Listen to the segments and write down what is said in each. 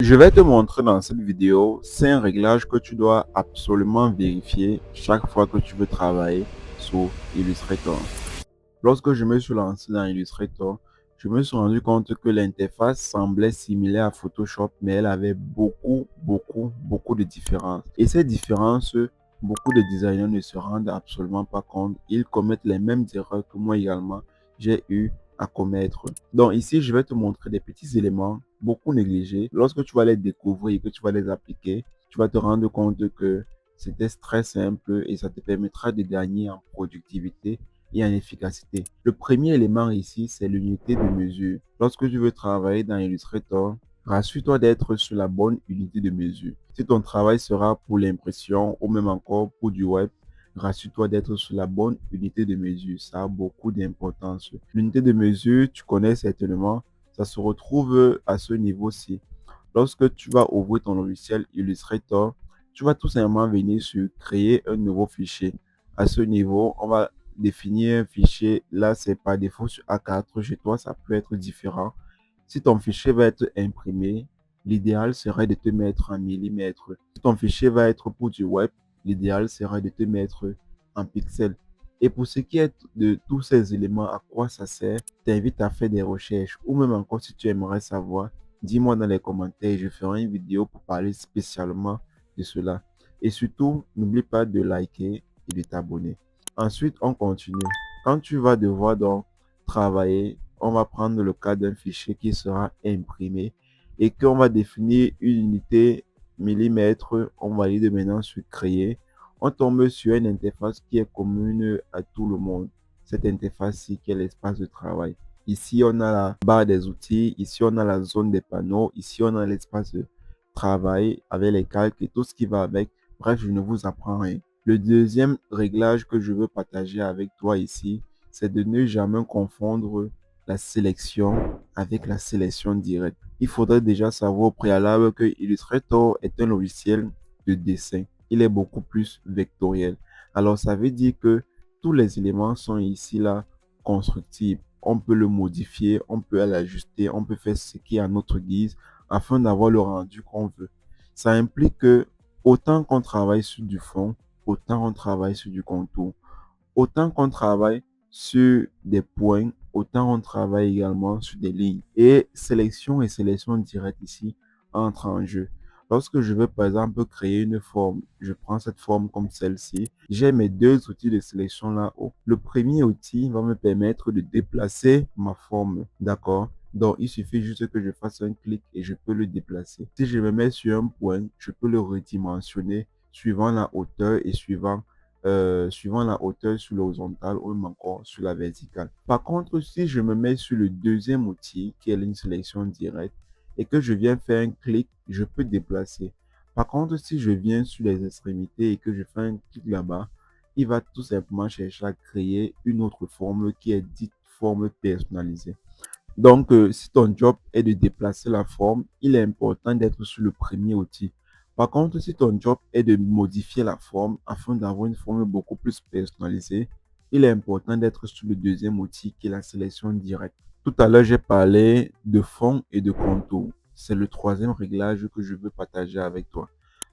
Je vais te montrer dans cette vidéo 5 réglages que tu dois absolument vérifier chaque fois que tu veux travailler sur Illustrator. Lorsque je me suis lancé dans Illustrator, je me suis rendu compte que l'interface semblait similaire à Photoshop, mais elle avait beaucoup de différences. Et ces différences, beaucoup de designers ne se rendent absolument pas compte. Ils commettent les mêmes erreurs que moi également, j'ai eu à commettre. Donc ici, je vais te montrer des petits éléments beaucoup négligés. Lorsque tu vas les découvrir et que tu vas les appliquer, tu vas te rendre compte que c'était très simple et ça te permettra de gagner en productivité et en efficacité. Le premier élément ici, c'est l'unité de mesure. Lorsque tu veux travailler dans Illustrator, rassure-toi d'être sur la bonne unité de mesure. Si ton travail sera pour l'impression ou même encore pour du web, rassure-toi d'être sur la bonne unité de mesure. Ça a beaucoup d'importance. L'unité de mesure, tu connais certainement, ça se retrouve à ce niveau-ci. Lorsque tu vas ouvrir ton logiciel Illustrator, tu vas tout simplement venir sur créer un nouveau fichier. À ce niveau, on va définir un fichier. Là, c'est par défaut sur A4. Chez toi, ça peut être différent. Si ton fichier va être imprimé, l'idéal serait de te mettre en millimètres. Si ton fichier va être pour du web, l'idéal serait de te mettre en pixels. Et pour ce qui est de tous ces éléments, à quoi ça sert, je t'invite à faire des recherches ou même encore si tu aimerais savoir, dis-moi dans les commentaires et je ferai une vidéo pour parler spécialement de cela. Et surtout, n'oublie pas de liker et de t'abonner. Ensuite, on continue. Quand tu vas devoir donc travailler, on va prendre le cas d'un fichier qui sera imprimé et qu'on va définir une unité millimètre. On valide maintenant sur créer. On tombe sur une interface qui est commune à tout le monde. Cette interface-ci qui est l'espace de travail. Ici, on a la barre des outils. Ici, on a la zone des panneaux. Ici, on a l'espace de travail avec les calques et tout ce qui va avec. Bref, je ne vous apprends rien. Le deuxième réglage que je veux partager avec toi ici, c'est de ne jamais confondre la sélection avec la sélection directe. Il faudrait déjà savoir au préalable que Illustrator est un logiciel de dessin. Il est beaucoup plus vectoriel. Alors, ça veut dire que tous les éléments sont ici là constructibles. On peut le modifier, on peut l'ajuster, on peut faire ce qui est à notre guise afin d'avoir le rendu qu'on veut. Ça implique que autant qu'on travaille sur du fond, autant on travaille sur du contour. Autant qu'on travaille sur des points, autant on travaille également sur des lignes. Et sélection directe ici entrent en jeu. Lorsque je veux par exemple créer une forme, je prends cette forme comme celle-ci. J'ai mes deux outils de sélection là-haut. Le premier outil va me permettre de déplacer ma forme. D'accord? Donc, il suffit juste que je fasse un clic et je peux le déplacer. Si je me mets sur un point, je peux le redimensionner suivant la hauteur et suivant la hauteur sur l'horizontale ou même encore sur la verticale. Par contre, si je me mets sur le deuxième outil, qui est une sélection directe, et que je viens faire un clic, je peux déplacer. Par contre, si je viens sur les extrémités et que je fais un clic là-bas, il va tout simplement chercher à créer une autre forme qui est dite forme personnalisée. Donc, si ton job est de déplacer la forme, il est important d'être sur le premier outil. Par contre, si ton job est de modifier la forme afin d'avoir une forme beaucoup plus personnalisée, il est important d'être sur le deuxième outil qui est la sélection directe. Tout à l'heure, j'ai parlé de fond et de contour. C'est le troisième réglage que je veux partager avec toi.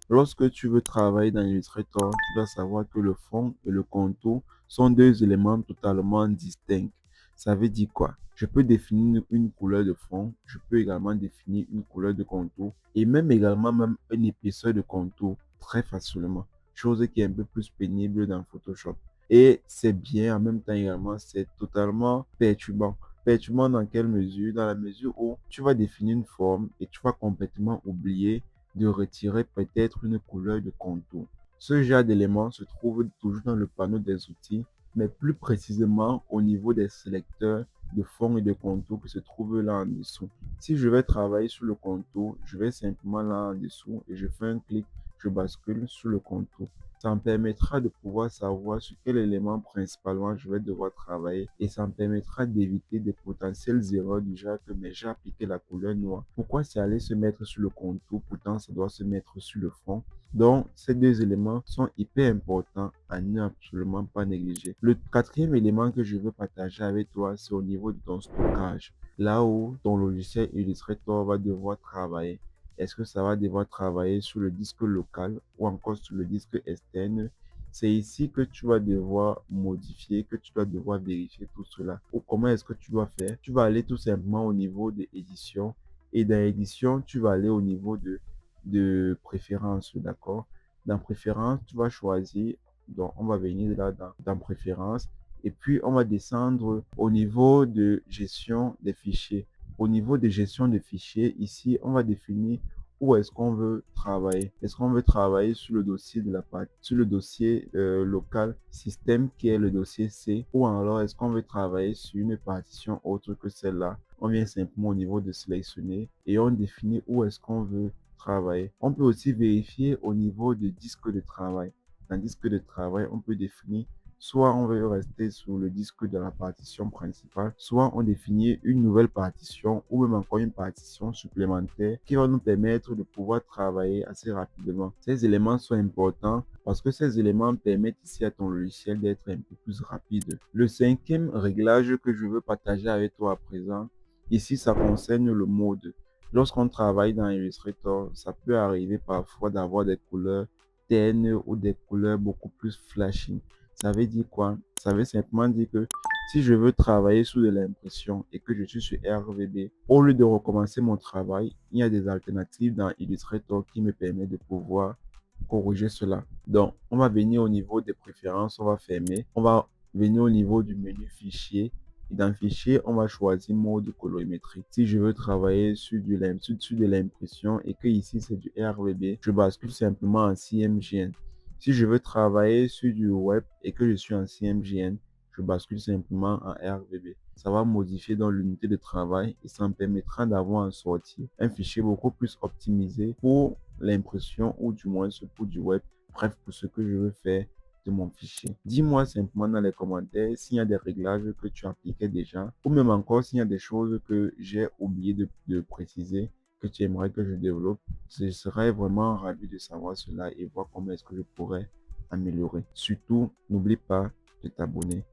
Lorsque tu veux travailler dans Illustrator, tu dois savoir que le fond et le contour sont deux éléments totalement distincts. Ça veut dire quoi? Je peux définir une couleur de fond, je peux également définir une couleur de contour et même également une épaisseur de contour très facilement. Chose qui est un peu plus pénible dans Photoshop. Et c'est bien en même temps également, c'est totalement perturbant. Perturbant dans quelle mesure? Dans la mesure où tu vas définir une forme et tu vas complètement oublier de retirer peut-être une couleur de contour. Ce genre d'éléments se trouve toujours dans le panneau des outils, mais plus précisément au niveau des sélecteurs de fond et de contour qui se trouvent là en dessous. Si je vais travailler sur le contour, je vais simplement là en dessous et je fais un clic, je bascule sur le contour. Ça me permettra de pouvoir savoir sur quel élément principalement je vais devoir travailler et ça me permettra d'éviter des potentielles erreurs du genre que mais j'ai appliqué la couleur noire. Pourquoi c'est allé se mettre sur le contour, pourtant ça doit se mettre sur le fond. Donc, ces deux éléments sont hyper importants à ne absolument pas négliger. Le quatrième élément que je veux partager avec toi, c'est au niveau de ton stockage. Là où ton logiciel Illustrator va devoir travailler. Est-ce que ça va devoir travailler sur le disque local ou encore sur le disque externe? C'est ici que tu vas devoir modifier, que tu dois devoir vérifier tout cela. Ou comment est-ce que tu dois faire? Tu vas aller tout simplement au niveau de édition et dans édition, tu vas aller au niveau de préférence, d'accord? Dans préférence, tu vas choisir, donc on va venir là dans préférence et puis on va descendre au niveau de gestion des fichiers. Au niveau de gestion des fichiers, ici, on va définir où est-ce qu'on veut travailler. Est-ce qu'on veut travailler sur le dossier de la partie, sur le dossier local système qui est le dossier C, ou alors est-ce qu'on veut travailler sur une partition autre que celle-là. On vient simplement au niveau de sélectionner et on définit où est-ce qu'on veut travailler. On peut aussi vérifier au niveau du disque de travail. Dans le disque de travail, on peut définir soit on veut rester sur le disque de la partition principale, soit on définit une nouvelle partition ou même encore une partition supplémentaire qui va nous permettre de pouvoir travailler assez rapidement. Ces éléments sont importants parce que ces éléments permettent ici à ton logiciel d'être un peu plus rapide. Le cinquième réglage que je veux partager avec toi à présent, ici ça concerne le mode. Lorsqu'on travaille dans Illustrator, ça peut arriver parfois d'avoir des couleurs ternes ou des couleurs beaucoup plus flashy. Ça veut dire quoi? Ça veut simplement dire que si je veux travailler sous de l'impression et que je suis sur RVB, au lieu de recommencer mon travail, il y a des alternatives dans Illustrator qui me permettent de pouvoir corriger cela. Donc, on va venir au niveau des préférences, on va fermer. On va venir au niveau du menu fichier. Et dans fichier, on va choisir mode colorimétrie. Si je veux travailler sur de l'impression et que ici c'est du RVB, je bascule simplement en CMJN. Si je veux travailler sur du web et que je suis en CMJN, je bascule simplement en RVB. Ça va modifier dans l'unité de travail et ça me permettra d'avoir en sortie un fichier beaucoup plus optimisé pour l'impression ou du moins pour du web. Bref, pour ce que je veux faire de mon fichier. Dis-moi simplement dans les commentaires s'il y a des réglages que tu appliquais déjà ou même encore s'il y a des choses que j'ai oublié de préciser que tu aimerais que je développe. Je serais vraiment ravi de savoir cela et voir comment est-ce que je pourrais améliorer. Surtout, n'oublie pas de t'abonner.